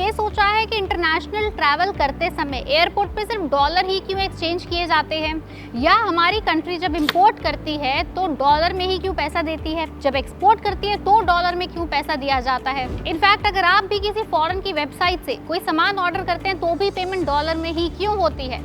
ये सोचा है कि इंटरनेशनल ट्रैवल करते समय एयरपोर्ट पे सिर्फ डॉलर ही क्यों एक्सचेंज किए जाते हैं, या हमारी कंट्री जब इंपोर्ट करती है तो डॉलर में ही क्यों पैसा देती है, जब एक्सपोर्ट करती है तो डॉलर में क्यों पैसा दिया जाता है। इनफैक्ट अगर आप भी किसी फॉरेन की वेबसाइट से कोई सामान ऑर्डर करते हैं तो भी पेमेंट डॉलर में ही क्यों होती है।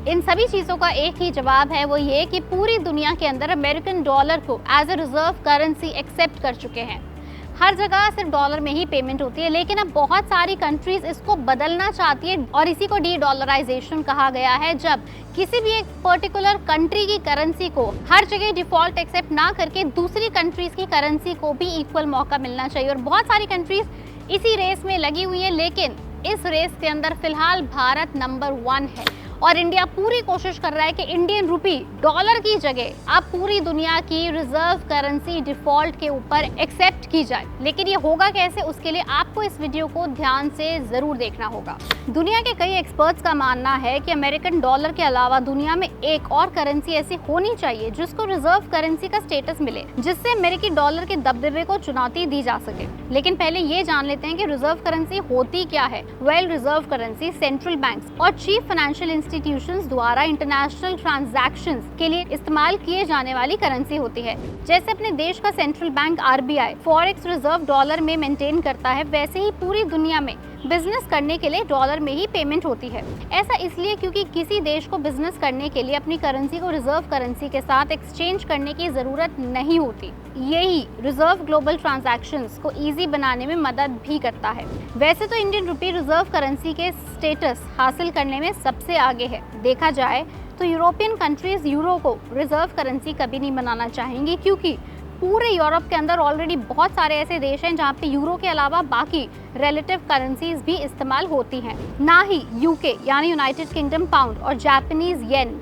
इन सभी चीज़ों का एक ही जवाब है, वो ये कि पूरी दुनिया के अंदर अमेरिकन डॉलर को as a reserve currency accept कर चुके हैं। हर जगह सिर्फ डॉलर में ही पेमेंट होती है, लेकिन अब बहुत सारी कंट्रीज इसको बदलना चाहती है और इसी को डी डॉलराइजेशन कहा गया है, जब किसी भी एक पर्टिकुलर कंट्री की करेंसी को हर जगह डिफॉल्ट एक्सेप्ट ना करके दूसरी कंट्रीज की करेंसी को भी इक्वल मौका मिलना चाहिए। और बहुत सारी कंट्रीज इसी रेस में लगी हुई है, लेकिन इस रेस के अंदर फिलहाल भारत नंबर 1 है और इंडिया पूरी कोशिश कर रहा है कि इंडियन रुपी डॉलर की जगह अब पूरी दुनिया की रिजर्व करेंसी डिफॉल्ट के ऊपर एक्सेप्ट की जाए। लेकिन ये होगा कैसे, उसके लिए आपको इस वीडियो को ध्यान से जरूर देखना होगा। दुनिया के कई एक्सपर्ट्स का मानना है कि अमेरिकन डॉलर के अलावा दुनिया में एक और करेंसी ऐसी होनी चाहिए जिसको रिजर्व करेंसी का स्टेटस मिले, जिससे अमेरिकी डॉलर के दबदबे को चुनौती दी जा सके। लेकिन पहले ये जान लेते हैं कि रिजर्व करेंसी होती क्या है। रिजर्व करेंसी सेंट्रल बैंक्स और चीफ फाइनेंशियल इंस्टीट्यूशंस द्वारा इंटरनेशनल ट्रांजैक्शंस के लिए इस्तेमाल किए जाने वाली करेंसी होती है। जैसे अपने देश का central bank RBI forex reserve dollar में मेंटेन करता है, वैसे ही पूरी दुनिया में बिजनेस करने के लिए डॉलर में ही पेमेंट होती है। ऐसा इसलिए क्योंकि किसी देश को बिजनेस करने के लिए अपनी करेंसी को रिजर्व करेंसी के साथ एक्सचेंज करने की जरूरत नहीं होती। यही रिजर्व ग्लोबल ट्रांजैक्शंस को इजी बनाने में मदद भी करता है। वैसे तो इंडियन रुपी रिजर्व करेंसी के स्टेटस हासिल करने में सबसे आगे है। देखा जाए तो यूरोपियन कंट्रीज यूरो को रिजर्व करेंसी कभी नहीं बनाना चाहेंगी, क्योंकि पूरे यूरोप के अंदर ऑलरेडी बहुत सारे ऐसे देश हैं जहाँ पे यूरो के अलावा बाकी रिलेटिव करेंसीज भी इस्तेमाल होती हैं। ना ही यूके यानी यूनाइटेड किंगडम पाउंड और जापानीज येन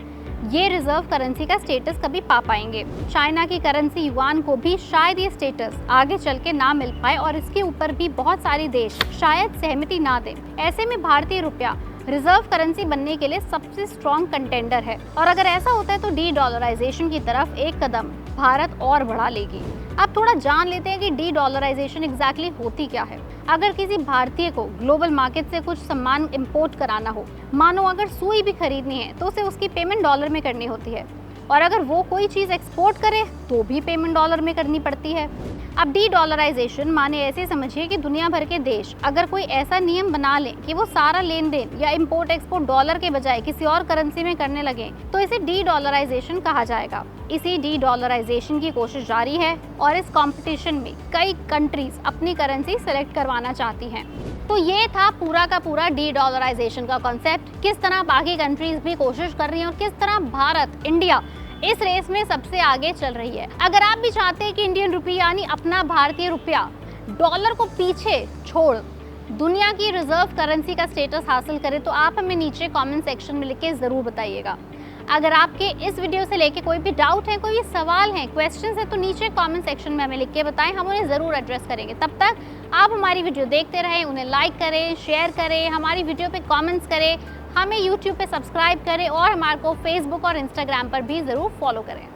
ये रिजर्व करेंसी का स्टेटस कभी पा पाएंगे। चाइना की करेंसी युआन को भी शायद ये स्टेटस आगे चल के ना मिल पाए और इसके ऊपर भी बहुत सारे देश शायद सहमति ना दें। ऐसे में भारतीय रुपया रिजर्व करेंसी बनने के लिए सबसे स्ट्रॉन्ग कंटेंडर है और अगर ऐसा होता है तो डी डॉलराइजेशन की तरफ एक कदम भारत और बढ़ा लेगी। अब थोड़ा जान लेते हैं कि डी डॉलराइजेशन एग्जैक्टली होती क्या है। अगर किसी भारतीय को ग्लोबल मार्केट से कुछ सामान इंपोर्ट कराना हो, मानो अगर सुई भी खरीदनी है तो उसे उसकी पेमेंट डॉलर में करनी होती है, और अगर वो कोई चीज़ एक्सपोर्ट करे तो भी पेमेंट डॉलर में करनी पड़ती है। अब डी डॉलराइजेशन माने ऐसे समझिए कि दुनिया भर के देश अगर कोई ऐसा नियम बना लें कि वो सारा लेन देन या इंपोर्ट एक्सपोर्ट डॉलर के बजाय किसी और करेंसी में करने लगे तो इसे डी डॉलराइजेशन कहा जाएगा। इसी डी डॉलराइजेशन की कोशिश जारी है और इस कंपटीशन में कई कंट्रीज अपनी करेंसी सेलेक्ट करवाना चाहती हैं। तो ये था पूरा का पूरा डी डॉलराइजेशन का कॉन्सेप्ट, किस तरह बाकी कंट्रीज भी कोशिश कर रही हैं और किस तरह भारत, इंडिया इस रेस में सबसे आगे चल रही है। अगर आप भी चाहते हैं कि इंडियन रुपी यानी अपना भारतीय रुपया डॉलर को पीछे छोड़ दुनिया की रिजर्व करेंसी का स्टेटस हासिल करे तो आप हमें नीचे कमेंट सेक्शन में लिख के ज़रूर बताइएगा। अगर आपके इस वीडियो से लेके कोई भी डाउट है, कोई भी सवाल है, क्वेश्चंस है, तो नीचे कमेंट सेक्शन में हमें लिख के बताएं, हम उन्हें ज़रूर एड्रेस करेंगे। तब तक आप हमारी वीडियो देखते रहें, उन्हें लाइक करें, शेयर करें, हमारी वीडियो पे कमेंट्स करें, हमें यूट्यूब पे सब्सक्राइब करें और हमारे को फेसबुक और इंस्टाग्राम पर भी ज़रूर फॉलो करें।